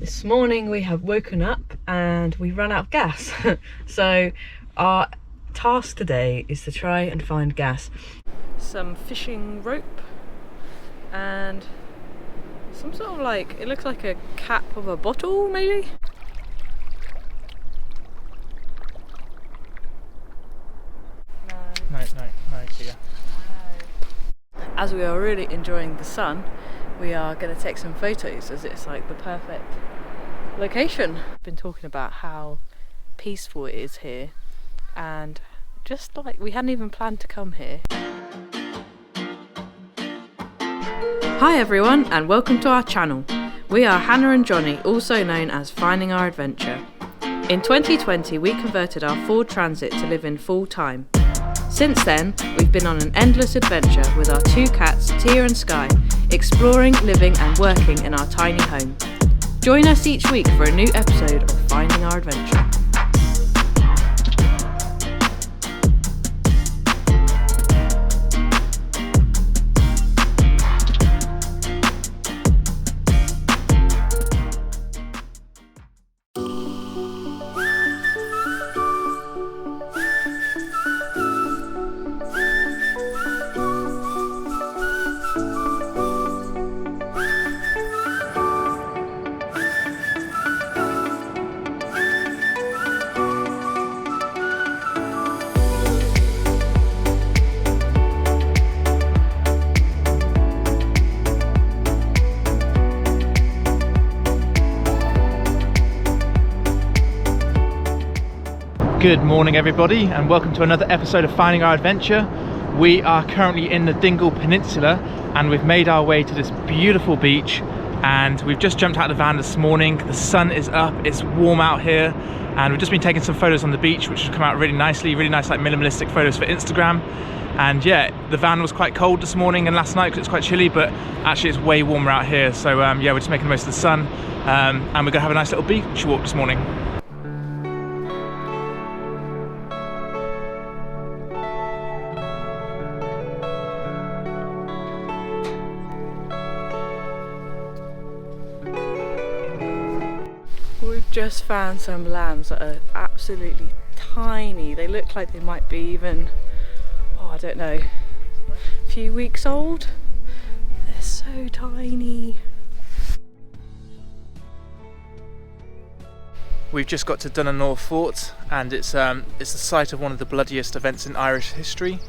This morning we have woken up and we ran out of gas. So our task today is to try and find gas. Some fishing rope and some sort of like, it looks like a cap of a bottle maybe? No, yeah. As we are really enjoying the sun, we are going to take some photos as it's like the perfect location. I've been talking about how peaceful it is here, and just like we hadn't even planned to come here. Hi everyone, and welcome to our channel. We are Hannah and Jonny, also known as Finding Our Adventure. In 2020 we converted our Ford Transit to live in full time. Since then, we've been on an endless adventure with our two cats, Tia and Skye, exploring, living and working in our tiny home. Join us each week for a new episode of Finding Our Adventure. Good morning everybody, and welcome to another episode of Finding Our Adventure. We are currently in the Dingle Peninsula and we've made our way to this beautiful beach, and we've just jumped out of the van this morning. The sun is up, it's warm out here, and we've just been taking some photos on the beach which have come out really nice like minimalistic photos for Instagram. And yeah, the van was quite cold this morning and last night because it's quite chilly, but actually it's way warmer out here. So yeah, we're just making the most of the sun, and we're gonna have a nice little beach walk this morning. We've just found some lambs that are absolutely tiny. They look like they might be even, oh I don't know, a few weeks old. They're so tiny. We've just got to Dunquin Fort, and it's the site of one of the bloodiest events in Irish history.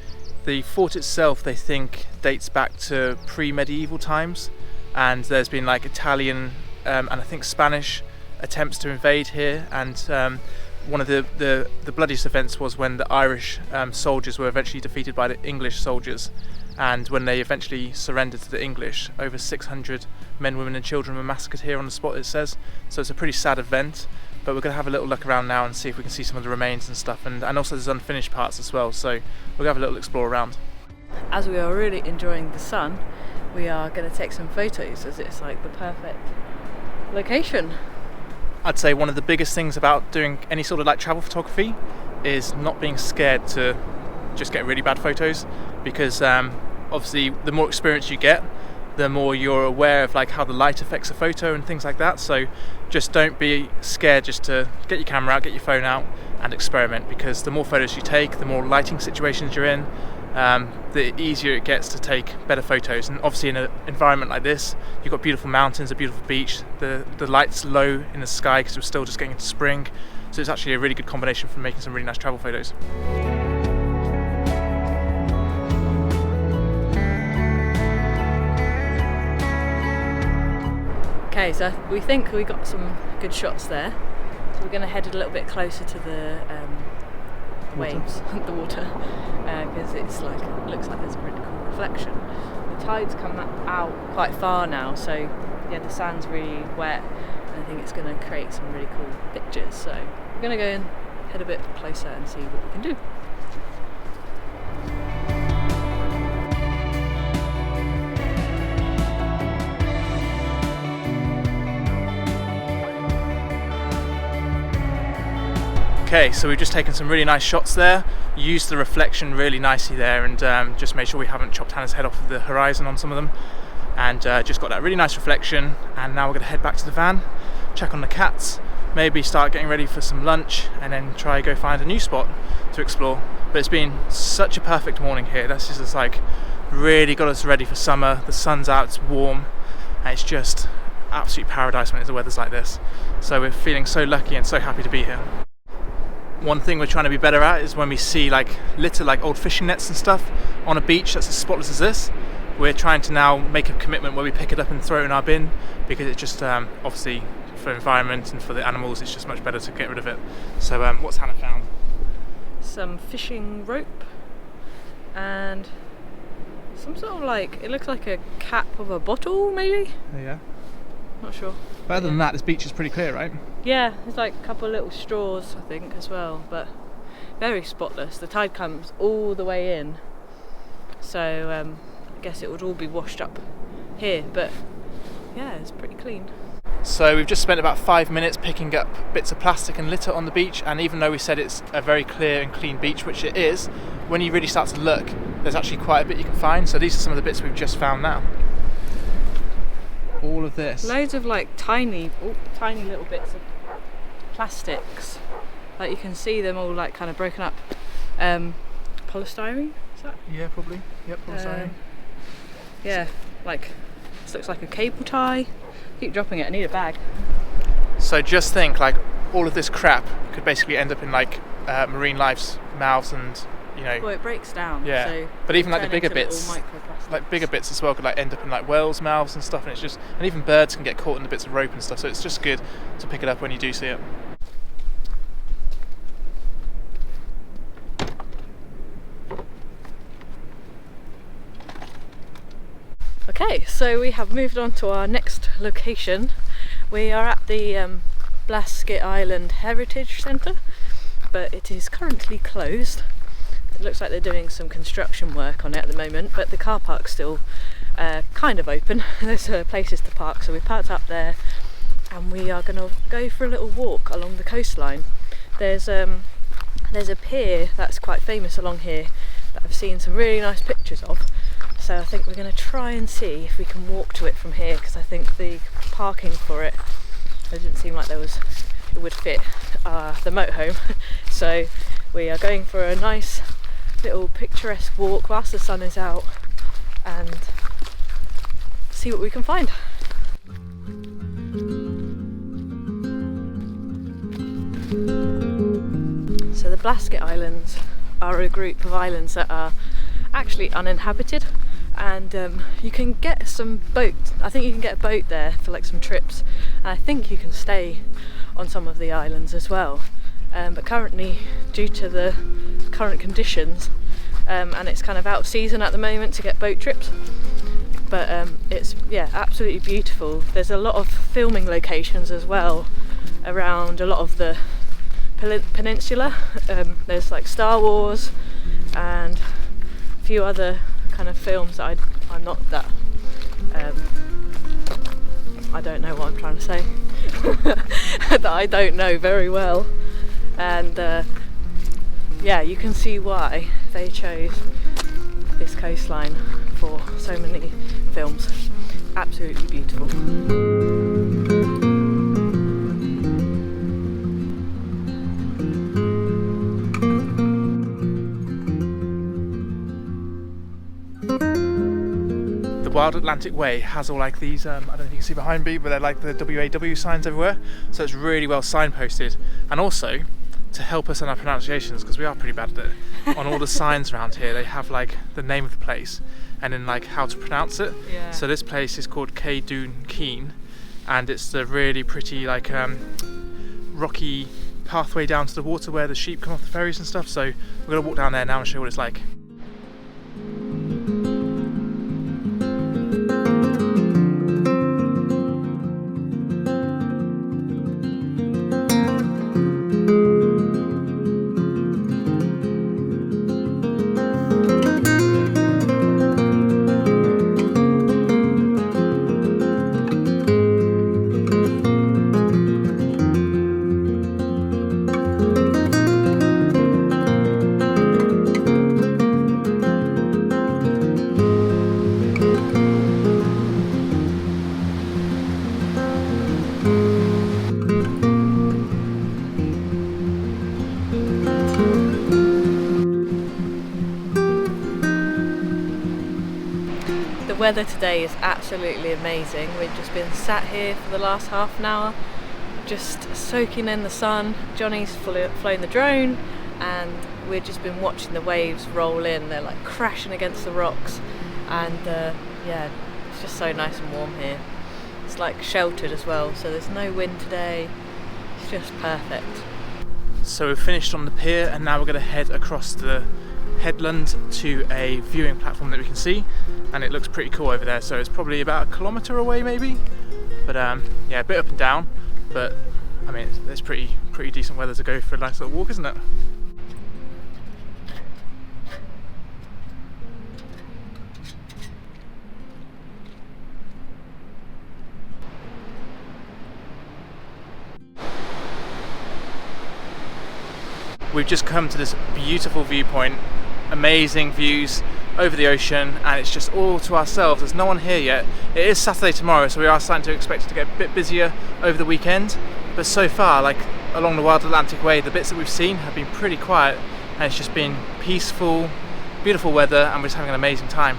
The fort itself, they think, dates back to pre-medieval times, and there's been like Italian and I think Spanish attempts to invade here, and one of the bloodiest events was when the Irish soldiers were eventually defeated by the English soldiers, and when they eventually surrendered to the English, over 600 men, women and children were massacred here on the spot, it says. So it's a pretty sad event, but we're going to have a little look around now and see if we can see some of the remains and stuff, and also there's unfinished parts as well, so we're going to have a little explore around. As we are really enjoying the sun, we are going to take some photos as it's like the perfect location. I'd say one of the biggest things about doing any sort of like travel photography is not being scared to just get really bad photos, because obviously the more experience you get, the more you're aware of like how the light affects a photo and things like that. So just don't be scared just to get your camera out, get your phone out and experiment, because the more photos you take, the more lighting situations you're in, the easier it gets to take better photos. And obviously in an environment like this, you've got beautiful mountains, a beautiful beach, the light's low in the sky because we're still just getting into spring, so it's actually a really good combination for making some really nice travel photos. Okay, so we think we got some good shots there, so we're going to head a little bit closer to the waves, the water, because it's like, it looks like there's a really cool reflection. The tide's come out quite far now, so yeah, the sand's really wet, and I think it's going to create some really cool pictures. So we're going to go and head a bit closer and see what we can do. Okay, so we've just taken some really nice shots there, used the reflection really nicely there, and just made sure we haven't chopped Hannah's head off of the horizon on some of them, and just got that really nice reflection. And now we're going to head back to the van. check on the cats, maybe start getting ready for some lunch, and then try go find a new spot to explore. But it's been such a perfect morning here. That's just like really got us ready for summer. The sun's out, it's warm, and it's just absolute paradise when the weather's like this. So we're feeling so lucky and so happy to be here. One thing we're trying to be better at is when we see like litter, like old fishing nets and stuff on a beach that's as spotless as this, we're trying to now make a commitment where we pick it up and throw it in our bin, because it's just obviously for the environment and for the animals, it's just much better to get rid of it. So what's Hannah found? Some fishing rope and some sort of like, it looks like a cap of a bottle maybe? Yeah. Not sure. But other than that, this beach is pretty clear, right? Yeah, there's like a couple of little straws I think as well, but very spotless. The tide comes all the way in, so I guess it would all be washed up here, but yeah, it's pretty clean. So we've just spent about 5 minutes picking up bits of plastic and litter on the beach, and even though we said it's a very clear and clean beach, which it is, when you really start to look, there's actually quite a bit you can find. So these are some of the bits we've just found now. All of this. Loads of like tiny little bits of plastics. Like you can see them all like kind of broken up. Polystyrene? Is that? Yeah, probably. Yep, polystyrene. Yeah, like this looks like a cable tie. Keep dropping it, I need a bag. So just think, like all of this crap could basically end up in like marine life's mouths, and you know. Well, it breaks down. Yeah. So but even like the bigger bits, like bigger bits as well, could like end up in like whales' mouths and stuff, and it's just, and even birds can get caught in the bits of rope and stuff. So it's just good to pick it up when you do see it. Okay, so we have moved on to our next location. We are at the Ballinskelligs Island Heritage Centre, but it is currently closed. It looks like they're doing some construction work on it at the moment, but the car park's still kind of open. There's places to park, so we parked up there and we are going to go for a little walk along the coastline. There's a pier that's quite famous along here that I've seen some really nice pictures of. So I think we're going to try and see if we can walk to it from here, because I think the parking for it didn't seem like it would fit the motorhome. So we are going for a nice little picturesque walk whilst the sun is out and see what we can find. So the Ballinskelligs Islands are a group of islands that are actually uninhabited, and you can get some boats. I think you can get a boat there for like some trips, and I think you can stay on some of the islands as well, but currently, due to the current conditions, and it's kind of out of season at the moment to get boat trips, but it's absolutely beautiful. There's a lot of filming locations as well around a lot of the peninsula. There's like Star Wars and a few other kind of films that I'm not that I don't know what I'm trying to say that I don't know very well, and you can see why they chose this coastline for so many films. Absolutely beautiful. Wild Atlantic Way has all like these, I don't know if you can see behind me, but they're like the WAW signs everywhere, so it's really well signposted. And also, to help us on our pronunciations, because we are pretty bad at it, on all the signs around here they have like the name of the place and then like how to pronounce it. Yeah. So this place is called Dunquin, and it's the really pretty like rocky pathway down to the water where the sheep come off the ferries and stuff, so we're going to walk down there now and show you what it's like. weather today is absolutely amazing. We've just been sat here for the last half an hour, just soaking in the sun. Johnny's flown the drone and we've just been watching the waves roll in. They're like crashing against the rocks, and yeah, it's just so nice and warm here. It's like sheltered as well, so there's no wind today. It's just perfect. So we've finished on the pier and now we're going to head across the headland to a viewing platform that we can see, and it looks pretty cool over there. So it's probably about 1 kilometre away maybe, but yeah, a bit up and down, but I mean it's pretty decent weather to go for a nice little walk, isn't it? We've just come to this beautiful viewpoint, amazing views over the ocean, and it's just all to ourselves. There's no one here yet. It is Saturday tomorrow, so we are starting to expect it to get a bit busier over the weekend, but so far, like along the Wild Atlantic Way, the bits that we've seen have been pretty quiet, and it's just been peaceful, beautiful weather, and we're just having an amazing time.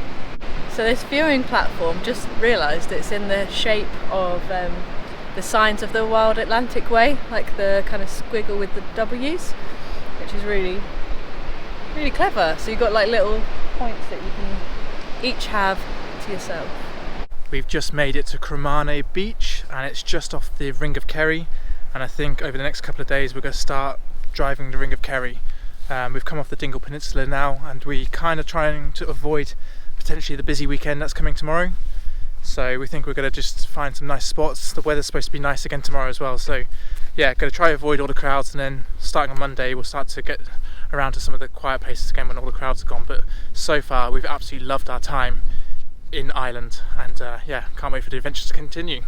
So this viewing platform, just realised it's in the shape of the signs of the Wild Atlantic Way, like the kind of squiggle with the W's, which is really clever. So you've got like little points that you can each have to yourself. We've just made it to Derrynane Beach, and it's just off the Ring of Kerry, and I think over the next couple of days we're going to start driving the Ring of Kerry. We've come off the Dingle Peninsula now, and we're kind of trying to avoid potentially the busy weekend that's coming tomorrow. So we think we're going to just find some nice spots. The weather's supposed to be nice again tomorrow as well, so yeah, going to try to avoid all the crowds, and then starting on Monday we'll start to get around to some of the quiet places again when all the crowds are gone. But so far we've absolutely loved our time in Ireland, and yeah, can't wait for the adventures to continue.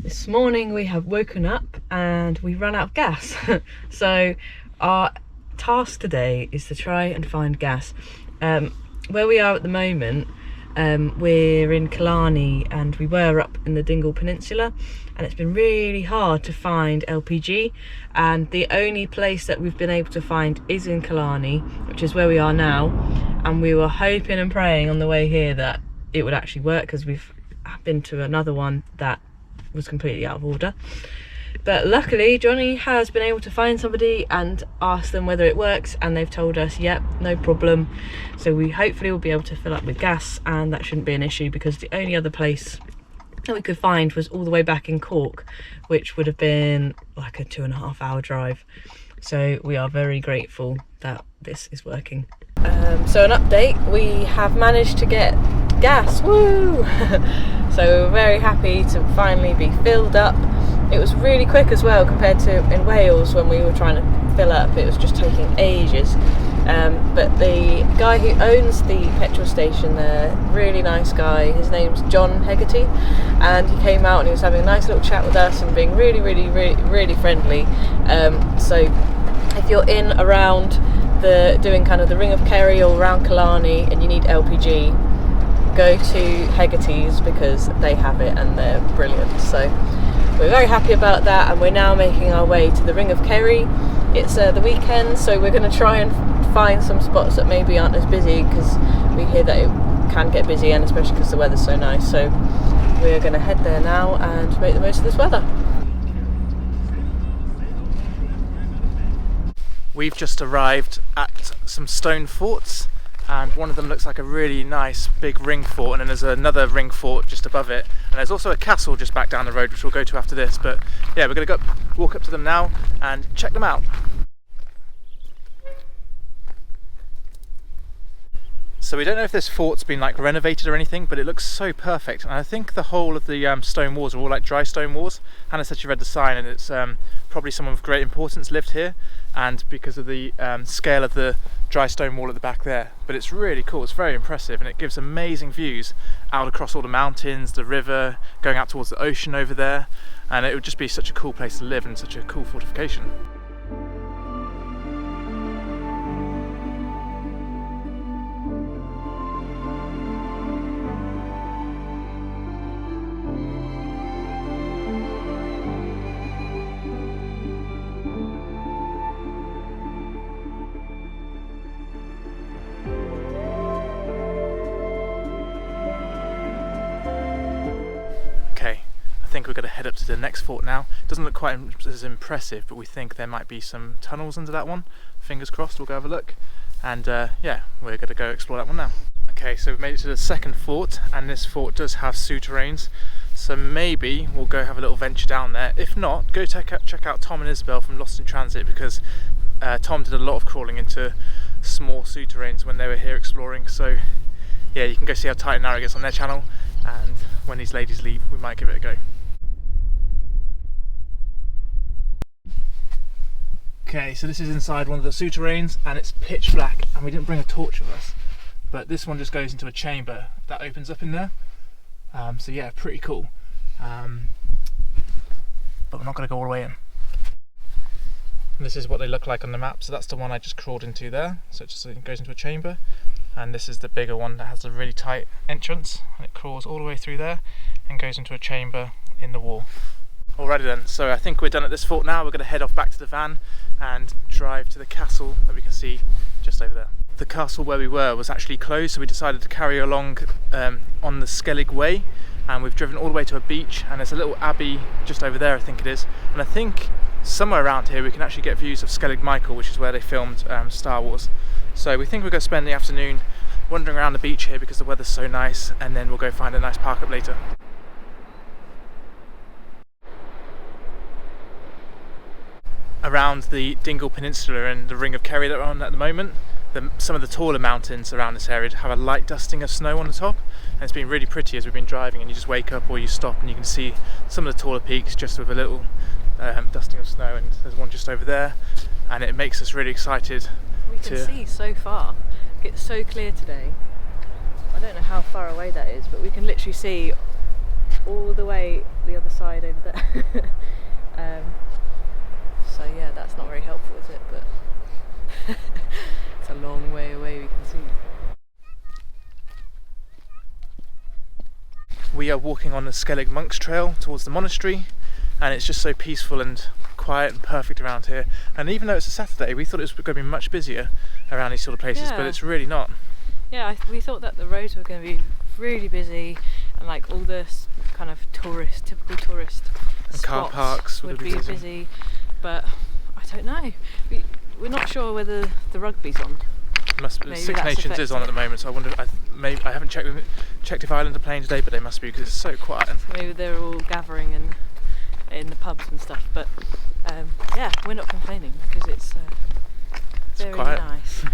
This morning we have woken up and we ran out of gas. So our task today is to try and find gas. Where we are at the moment, we're in Killarney, and we were up in the Dingle Peninsula, and it's been really hard to find LPG, and the only place that we've been able to find is in Killarney, which is where we are now. And we were hoping and praying on the way here that it would actually work, because we've been to another one that was completely out of order. But luckily Johnny has been able to find somebody and ask them whether it works, and they've told us yep, no problem. So we hopefully will be able to fill up with gas, and that shouldn't be an issue, because the only other place that we could find was all the way back in Cork, which would have been like a 2.5 hour drive. So we are very grateful that this is working. So an update, we have managed to get gas, woo! So we're very happy to finally be filled up. It was really quick as well compared to in Wales when we were trying to fill up. It was just taking ages. But the guy who owns the petrol station there, really nice guy, his name's Jonny, and he came out and he was having a nice little chat with us and being really friendly. So if you're in around doing kind of the Ring of Kerry or around Killarney and you need LPG, go to Hegarty's, because they have it and they're brilliant. So we're very happy about that, and we're now making our way to the Ring of Kerry. It's the weekend, so we're going to try and find some spots that maybe aren't as busy, because we hear that it can get busy, and especially because the weather's so nice. So we're going to head there now and make the most of this weather. We've just arrived at some stone forts, and one of them looks like a really nice big ring fort, and then there's another ring fort just above it, and there's also a castle just back down the road, which we'll go to after this. But yeah, we're going to walk up to them now and check them out. So we don't know if this fort's been like renovated or anything, but it looks so perfect, and I think the whole of the stone walls are all like dry stone walls. Hannah said she read the sign, and it's probably someone of great importance lived here, and because of the scale of the dry stone wall at the back there. But it's really cool, it's very impressive, and it gives amazing views out across all the mountains, the river, going out towards the ocean over there, and it would just be such a cool place to live and such a cool fortification. think we're going to head up to the next fort now. It doesn't look quite as impressive, but we think there might be some tunnels under that one. Fingers crossed, we'll go have a look. And yeah, we're going to go explore that one now. Okay, so we've made it to the second fort, and this fort does have souterrains, so maybe we'll go have a little venture down there. If not, go check out Tom and Isabel from Lost in Transit, because Tom did a lot of crawling into small souterrains when they were here exploring. So yeah, you can go see how tight and narrow it gets on their channel, and when these ladies leave, we might give it a go. Okay, so this is inside one of the souterrains, and it's pitch black, and we didn't bring a torch with us, but this one just goes into a chamber that opens up in there. So yeah, pretty cool. But we're not going to go all the way in. And this is what they look like on the map. So that's the one I just crawled into there. So it just goes into a chamber. And this is the bigger one that has a really tight entrance, and it crawls all the way through there and goes into a chamber in the wall. Alrighty then, so I think we're done at this fort now. We're going to head off back to the van and drive to the castle that we can see just over there. The castle where we were was actually closed, so we decided to carry along on the Skellig Way, and we've driven all the way to a beach, and there's a little abbey just over there, I think it is. And I think somewhere around here we can actually get views of Skellig Michael, which is where they filmed Star Wars. So we think we're going to spend the afternoon wandering around the beach here because the weather's so nice, and then we'll go find a nice park up later. Around the Dingle Peninsula and the ring of Kerry that we're on at the moment, some of the taller mountains around this area have a light dusting of snow on the top, and it's been really pretty as we've been driving, and you just wake up or you stop and you can see some of the taller peaks just with a little dusting of snow, and there's one just over there, and it makes us really excited. We can see so far. It's so clear today. I don't know how far away that is, but we can literally see all the way the other side over there. So yeah, that's not very helpful, is it? But it's a long way away, we can see. We are walking on the Skellig Monks Trail towards the monastery, and it's just so peaceful and quiet and perfect around here. And even though it's a Saturday, we thought it was going to be much busier around these sort of places, but it's really not. Yeah, we thought that the roads were going to be really busy, and like all the kind of typical tourist and car parks would be busy. But I don't know. We're not sure whether the rugby's on. Maybe Six Nations is on at the moment, so I wonder. I haven't checked if Ireland are playing today, but they must be because it's so quiet. Maybe they're all gathering in the pubs and stuff. But yeah, we're not complaining because it's very quiet. Nice.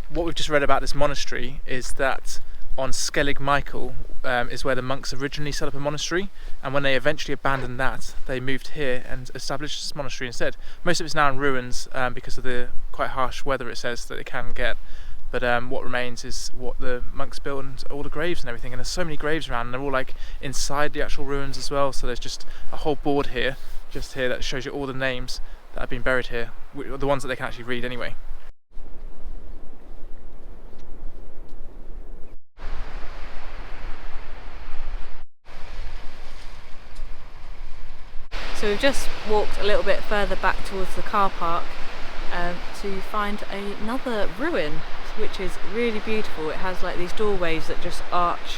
What we've just read about this monastery is that on Skellig Michael is where the monks originally set up a monastery, and when they eventually abandoned that, they moved here and established this monastery instead. Most of it's now in ruins because of the quite harsh weather, it says, that it can get. But what remains is what the monks built, and all the graves and everything, and there's so many graves around, and they're all like inside the actual ruins as well, so there's just a whole board here, just here, that shows you all the names that have been buried here, the ones that they can actually read anyway. So we've just walked a little bit further back towards the car park to find another ruin, which is really beautiful. It has like these doorways that just arch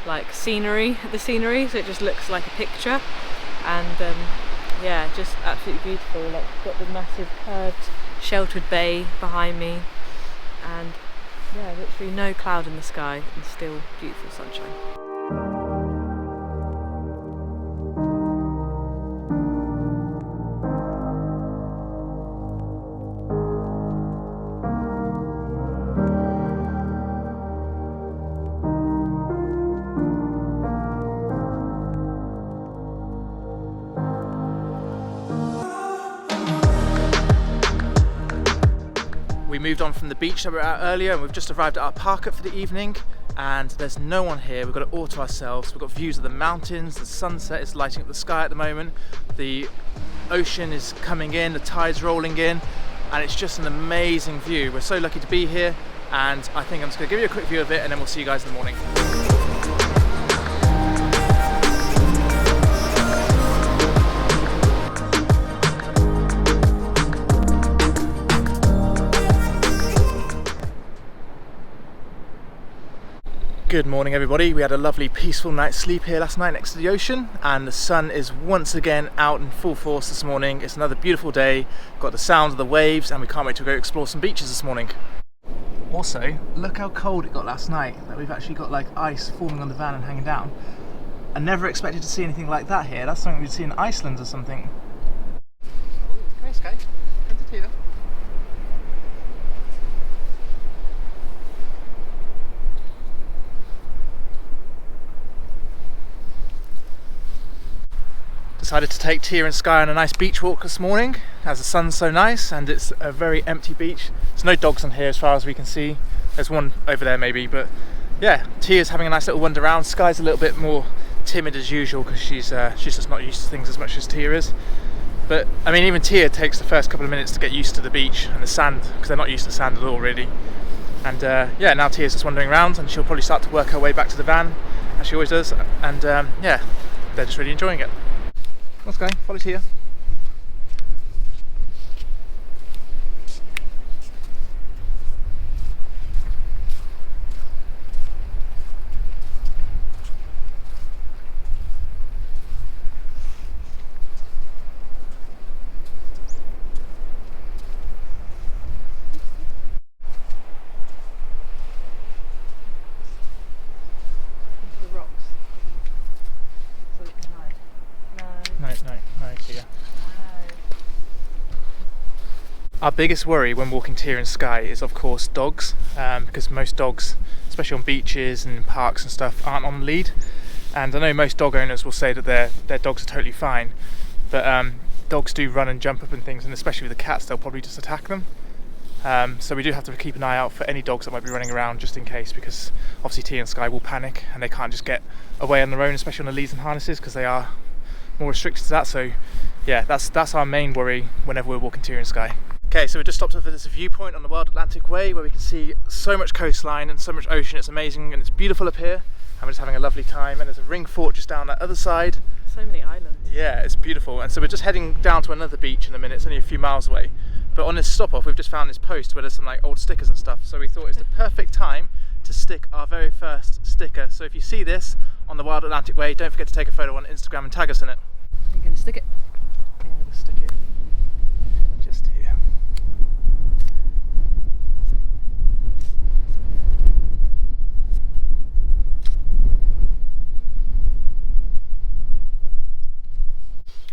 like the scenery, so it just looks like a picture, and yeah, just absolutely beautiful. Like, got the massive curved sheltered bay behind me, and yeah, literally no cloud in the sky and still beautiful sunshine. We moved on from the beach that we were at earlier, and we've just arrived at our park up for the evening, and there's no one here. We've got it all to ourselves. We've got views of the mountains, the sunset is lighting up the sky at the moment, the ocean is coming in, the tide's rolling in, and it's just an amazing view. We're so lucky to be here, and I think I'm just going to give you a quick view of it, and then we'll see you guys in the morning. Good morning everybody. We had a lovely peaceful night's sleep here last night next to the ocean, and the sun is once again out in full force this morning. It's another beautiful day, got the sound of the waves, and we can't wait to go explore some beaches this morning. Also, look how cold it got last night, that we've actually got like ice forming on the van and hanging down. I never expected to see anything like that here. That's something we'd see in Iceland or something. Oh, come here, Skye. Come to here. Decided to take Tia and Skye on a nice beach walk this morning as the sun's so nice and it's a very empty beach. There's no dogs on here as far as we can see. There's one over there maybe, but yeah, Tia's having a nice little wander around. Skye's a little bit more timid as usual because she's just not used to things as much as Tia is. But I mean, even Tia takes the first couple of minutes to get used to the beach and the sand because they're not used to sand at all really. And yeah, now Tia's just wandering around and she'll probably start to work her way back to the van as she always does. And yeah, they're just really enjoying it. Let's go, follow Tia. No, Tia. Our biggest worry when walking Tia and Skye is of course dogs, because most dogs, especially on beaches and parks and stuff, aren't on lead. And I know most dog owners will say that their dogs are totally fine, but dogs do run and jump up and things, and especially with the cats, they'll probably just attack them. So we do have to keep an eye out for any dogs that might be running around just in case, because obviously Tia and Skye will panic and they can't just get away on their own, especially on the leads and harnesses, because they are more restricted to that. So yeah, that's our main worry whenever we're walking Tia and Skye. Okay, so we just stopped off at this viewpoint on the Wild Atlantic Way where we can see so much coastline and so much ocean. It's amazing and it's beautiful up here, and we're just having a lovely time. And there's a ring fort just down that other side. So many islands. Yeah, it's beautiful. And so we're just heading down to another beach in a minute. It's only a few miles away, but on this stop off we've just found this post where there's some like old stickers and stuff, so we thought it's the perfect time to stick our very first sticker. So if you see this on the Wild Atlantic Way, don't forget to take a photo on Instagram and tag us in it. Are you going to stick it? Yeah, we'll stick it just here.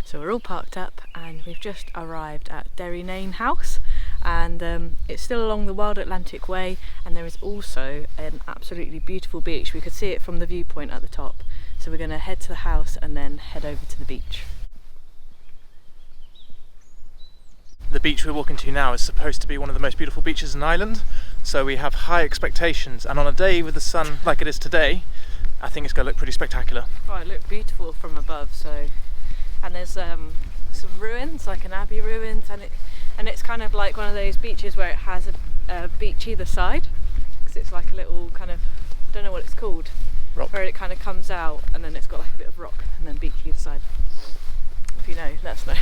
So we're all parked up and we've just arrived at Derrynane House, and it's still along the Wild Atlantic Way, and there is also an absolutely beautiful beach. We could see it from the viewpoint at the top. So we're going to head to the house and then head over to the beach. The beach we're walking to now is supposed to be one of the most beautiful beaches in Ireland, so we have high expectations, and on a day with the sun like it is today, I think it's going to look pretty spectacular. Oh, it looked beautiful from above. So, and there's some ruins, like an Abbey ruins, and it's kind of like one of those beaches where it has a beach either side, because it's like a little kind of, I don't know what it's called, rock, where it kind of comes out and then it's got like a bit of rock and then beach either side. If you know, let us know.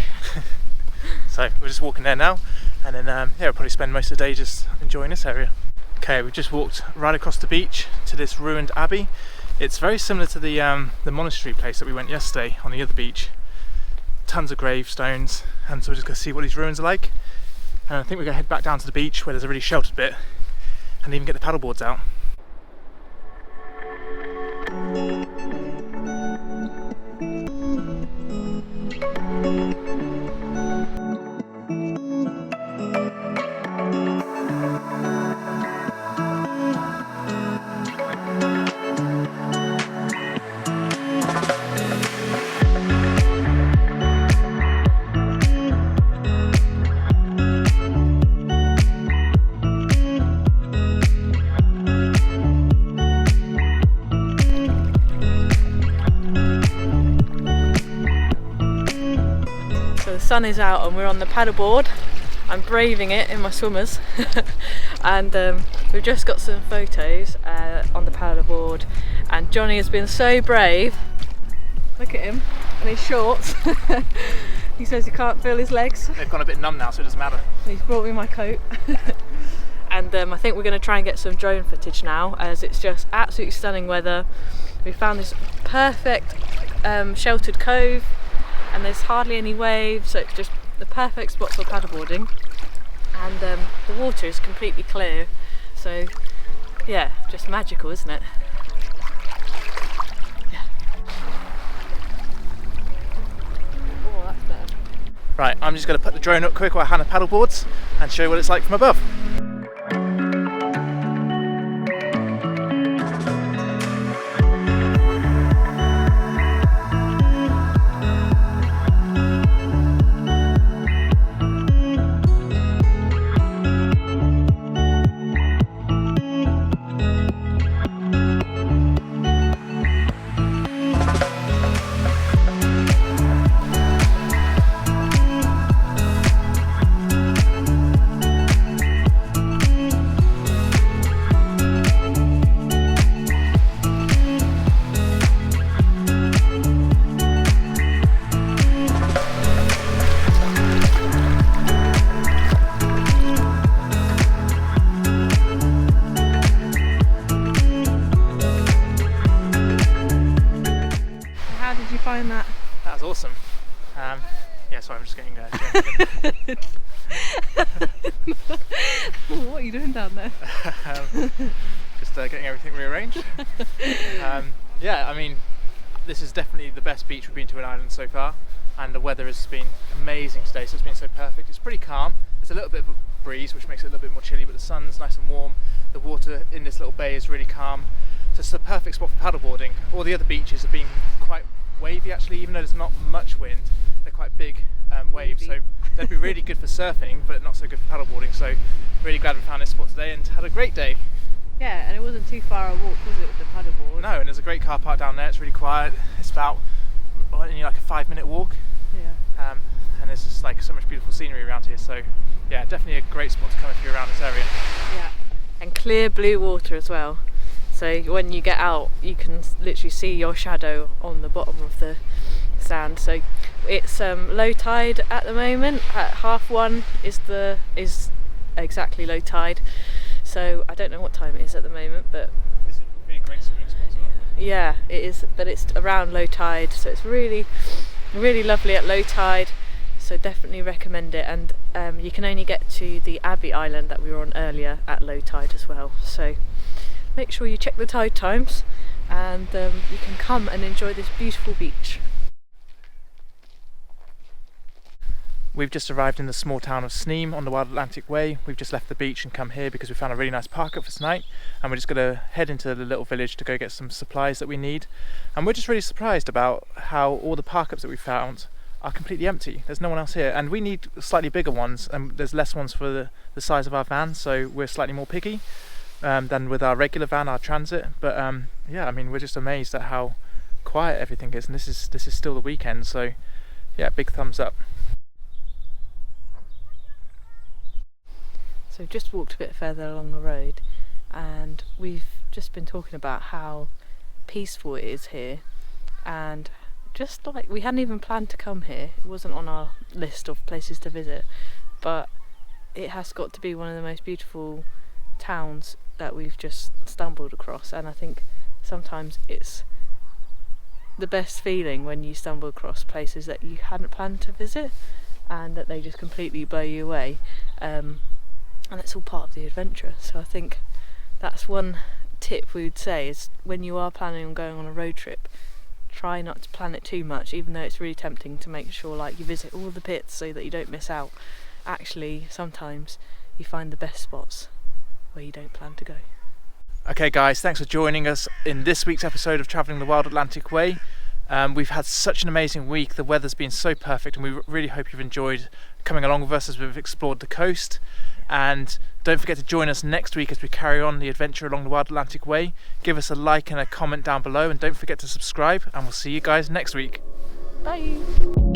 So we're just walking there now, and then yeah, we'll probably spend most of the day just enjoying this area. Okay, we've just walked right across the beach to this ruined abbey. It's very similar to the monastery place that we went yesterday on the other beach. Tons of gravestones, and so we're just going to see what these ruins are like. And I think we're going to head back down to the beach where there's a really sheltered bit, and even get the paddle boards out. The sun is out and we're on the paddleboard. I'm braving it in my swimmers and we've just got some photos on the paddleboard, and Jonny has been so brave. Look at him and his shorts. He says he can't feel his legs. They've gone a bit numb now, so it doesn't matter. He's brought me my coat. and I think we're going to try and get some drone footage now, as it's just absolutely stunning weather. We found this perfect sheltered cove, and there's hardly any waves, so it's just the perfect spot for paddleboarding, and the water is completely clear, so yeah, just magical, isn't it? Yeah. Oh, that's better. Right, I'm just going to put the drone up quick while Hannah paddleboards and show you what it's like from above. Find that? That was awesome. Yeah, sorry, I'm just getting What are you doing down there? Just getting everything rearranged. Yeah, I mean, this is definitely the best beach we've been to in Ireland so far, and the weather has been amazing today, so it's been so perfect. It's pretty calm. There's a little bit of a breeze which makes it a little bit more chilly, but the sun's nice and warm. The water in this little bay is really calm, so it's a perfect spot for paddleboarding. All the other beaches have been quite wavy actually, even though there's not much wind. They're quite big waves, so they'd be really good for surfing but not so good for paddleboarding, so really glad we found this spot today and had a great day. Yeah, and it wasn't too far a walk, was it, with the paddleboard? No, and there's a great car park down there. It's really quiet. It's about only like a 5-minute walk. Yeah. And there's just like so much beautiful scenery around here, so yeah, definitely a great spot to come if you're around this area. Yeah, and clear blue water as well. So when you get out, you can literally see your shadow on the bottom of the sand. So it's low tide at the moment. At 1:30 is exactly low tide. So I don't know what time it is at the moment, but This would be a great swimming spot as well. yeah, it is. But it's around low tide, so it's really, really lovely at low tide. So definitely recommend it. And you can only get to the Abbey island that we were on earlier at low tide as well. So make sure you check the tide times, and you can come and enjoy this beautiful beach. We've just arrived in the small town of Sneem on the Wild Atlantic Way. We've just left the beach and come here because we found a really nice park up for tonight, and we're just going to head into the little village to go get some supplies that we need. And we're just really surprised about how all the park ups that we found are completely empty. There's no one else here, and we need slightly bigger ones, and there's less ones for the size of our van, so we're slightly more picky than with our regular van, our Transit. But yeah, I mean, we're just amazed at how quiet everything is, and this is still the weekend, so yeah, big thumbs up. So we've just walked a bit further along the road, and we've just been talking about how peaceful it is here, and just like we hadn't even planned to come here. It wasn't on our list of places to visit, but it has got to be one of the most beautiful towns that we've just stumbled across. And I think sometimes it's the best feeling when you stumble across places that you hadn't planned to visit and that they just completely blow you away, and it's all part of the adventure. So I think that's one tip we would say, is when you are planning on going on a road trip, try not to plan it too much, even though it's really tempting to make sure like you visit all the bits so that you don't miss out. Actually, sometimes you find the best spots where you don't plan to go. Okay guys, thanks for joining us in this week's episode of Travelling the Wild Atlantic Way. We've had such an amazing week. The weather's been so perfect, and we really hope you've enjoyed coming along with us as we've explored the coast. And don't forget to join us next week as we carry on the adventure along the Wild Atlantic Way. Give us a like and a comment down below, and don't forget to subscribe, and we'll see you guys next week. Bye!